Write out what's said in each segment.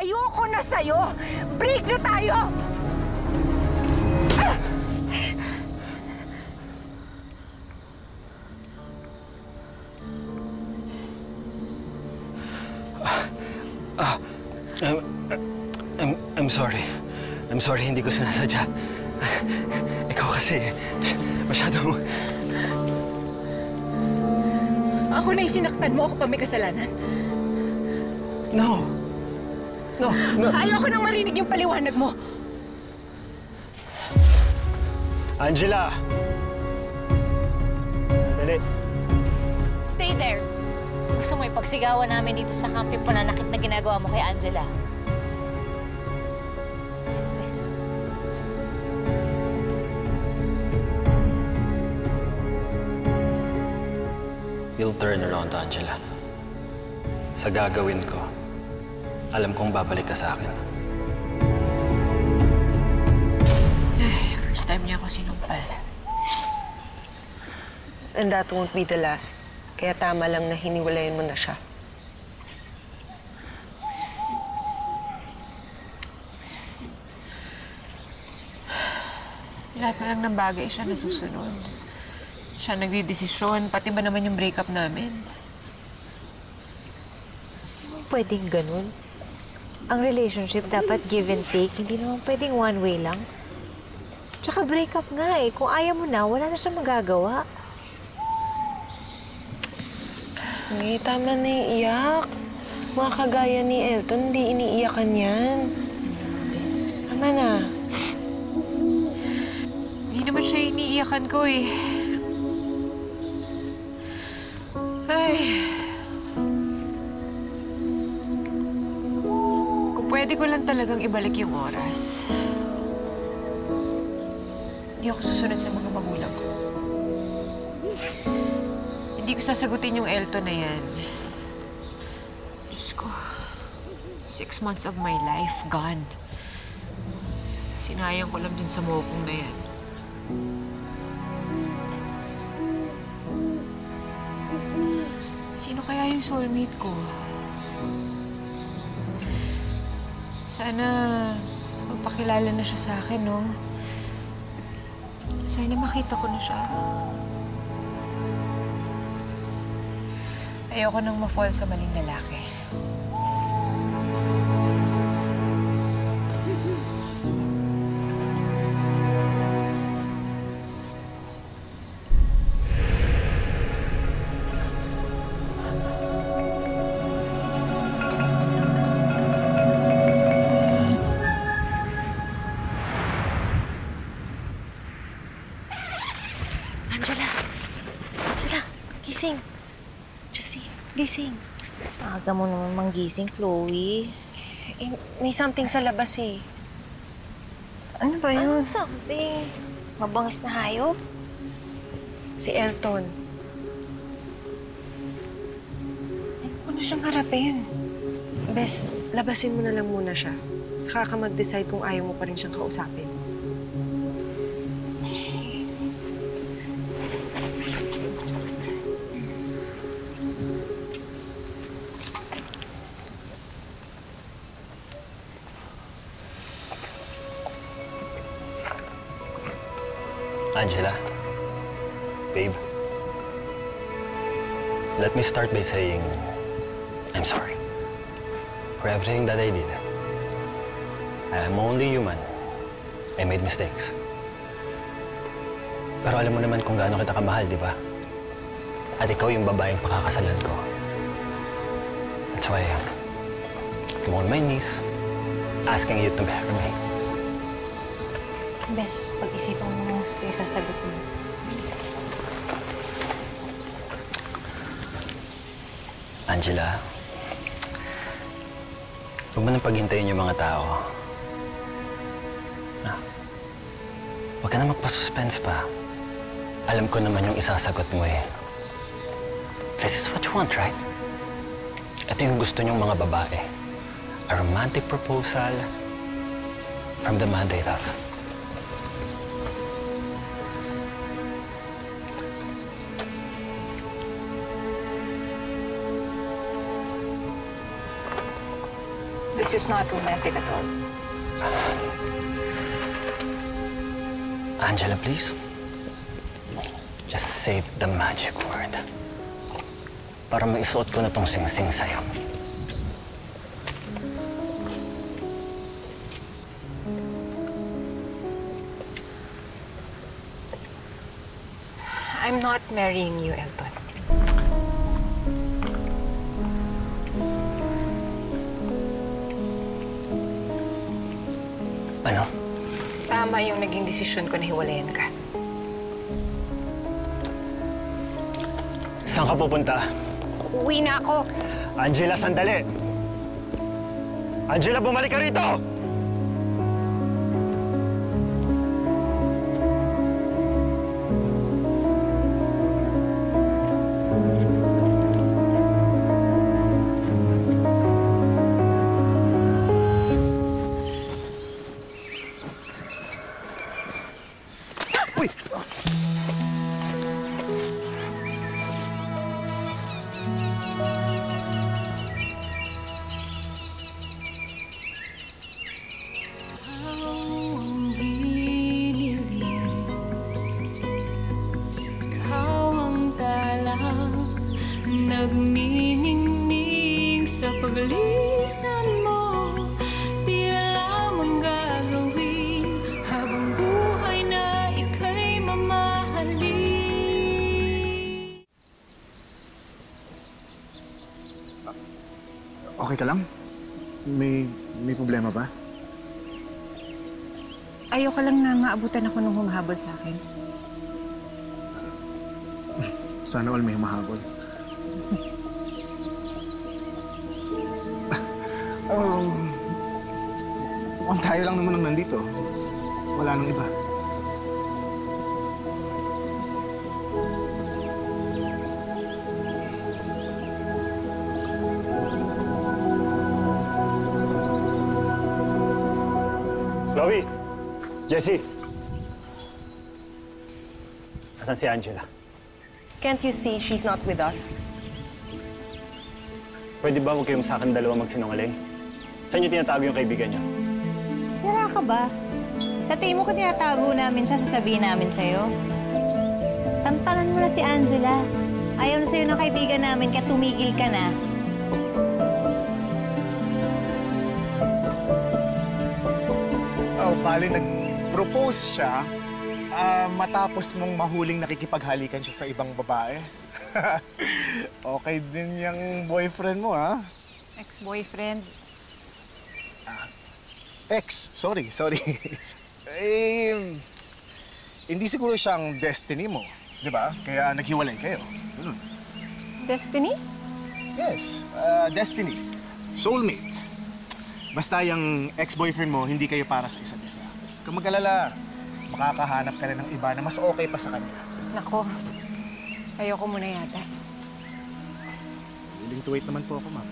Ayoko na sa'yo! Break na tayo! I'm sorry. I'm sorry, hindi ko sinasadya. Ikaw kasi, masyadong... Ako na yung sinaktan mo, ako pa may kasalanan. No. No. Ayoko nang marinig yung paliwanag mo. Angela! Dali. Stay there. Gusto mo ipagsigawan namin dito sa camp yung pananakit na ginagawa mo kay Angela. You'll turn around, Angela. Sa gagawin ko, alam kong babalik ka sa akin. Ay, first time niya ako sinumpal. And that won't be the last. Kaya tama lang na hiniwalayan mo na siya. Lahat na lang ng bagay siya nasusunod. Siya nagdidesisyon, pati ba naman yung breakup namin? Pwedeng ganun. Ang relationship dapat give and take, hindi naman pwedeng one way lang. Tsaka breakup nga eh. Kung ayaw mo na, wala na siyang magagawa. Ay, tama na yung iyak. Mga kagaya ni Elton, hindi iniiyakan yan. Tama na. Hindi naman siya iniiyakan ko eh. Ay. Kung pwede ko lang talagang ibalik yung oras. Hindi ako susunod sa mga magulang ko. Hindi ko sasagutin yung Elton na yan. Diyos ko. 6 months of my life gone. Sinayang ko lang din sa mokong na yan. Sino kaya yung soulmate ko? Sana magpakilala na siya sa akin, no? Sana makita ko na siya. Ayoko nang ma-fall sa maling lalaki. Angela! Angela! Gising! Jessie, gising. Aga mo naman manggising, Chloe. Eh, may something sa labas eh. Ano ba yun? Something? Mabangis na hayop? Si Elton. Hindi ko na siyang harapin. Bes, labasin mo na lang muna siya. Saka ka mag-decide kung ayaw mo pa rin siyang kausapin. Angela, babe, let me start by saying I'm sorry for everything that I did. I am only human. I made mistakes. Pero alam mo naman kung gaano kita kamahal, di ba? At ikaw yung babaeng pakakasalan ko. That's why I'm on my knees asking you to marry me. Bes, pag-isipan mo gusto yung sasagot mo. Angela, huwag mo nang paghintayin yung mga tao. Huwag ka na magpa-suspense pa. Alam ko naman yung isasagot mo eh. This is what you want, right? Ito yung gusto niyong mga babae. A romantic proposal from the man they love. This is not romantic at all. Angela, please. Just say the magic word. Para maisuot ko na tong singsing sa'yo. I'm not marrying you, Elton. Ano? Tama yung naging desisyon ko na hiwalayan ka. Saan ka pupunta? Uwi na ako. Angela, sandali! Angela, bumalik ka rito! Uy! Nagniningning sa paglisan mo, di alam ang gagawin habang buhay na ika'y mamahalin. Okay ka lang? May problema ba? Ayoko lang na maabutan ako nung humahabol sa akin. Sana all may humahabol. Tayo lang naman ang nandito. Wala nang iba. Chloe! Jessie! Asan si Angela? Can't you see she's not with us? Pwede ba huwag kayong sa akin dalawa magsinungaling? Saan niyo tinatago yung kaibigan niyo? Sira ka ba? Sa tingin mo kung tinatago namin siya, sasabihin namin sa'yo? Tantanan mo na si Angela. Ayaw na sa'yo ng kaibigan namin, kaya tumigil ka na. Oh, bali nag-propose siya matapos mong mahuling nakikipaghalikan siya sa ibang babae. Okay din yung boyfriend mo, ha? Ex-boyfriend. Sorry. Hindi siguro siyang destiny mo, di ba? Kaya naghiwalay kayo. Ganun. Destiny? Yes, destiny. Soulmate. Basta yung ex-boyfriend mo, hindi kayo para sa isa't isa. Kung mag-alala, makakahanap ka rin ng iba na mas okay pa sa kanya. Nako, ayoko muna yata. Willing to wait naman po ako, ma'am.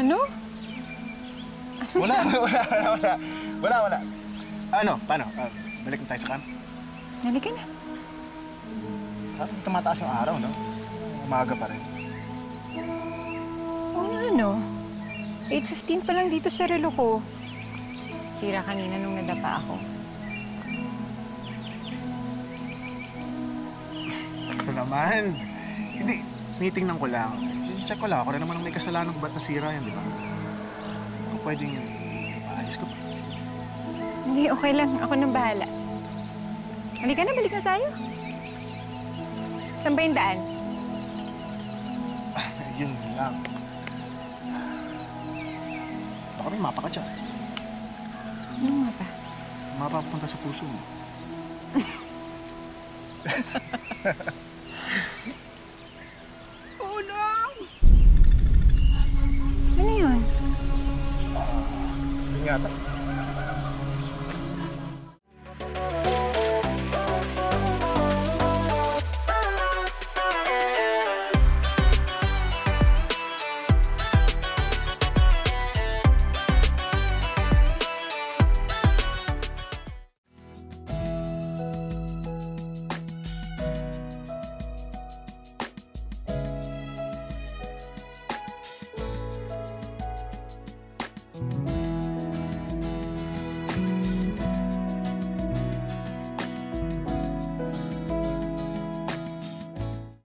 Ano? Wala. Ano, paano? Balik na tayo sa camp? Halika na. Parang tumataas yung araw, no? Umaga pa rin. Oo nga, ano? 8:15 pa lang dito sa relo ko. Sira kanina nung nadapa ako. Ito naman. Hindi, tinitingnan ko lang. Check ko lang. Ako rin naman ang may kasalanan kung ba't nasira yan, di ba? Kung pwedeng ipaayos ko pa. Hindi, okay lang. Ako nang bahala. Halika na, balik na tayo. Saan ba yung daan? Yun lang. Baka may mapa ka dyan. Anong mapa? Mapa papunta sa puso mo. Oh, no! Ano yun? Yun yata.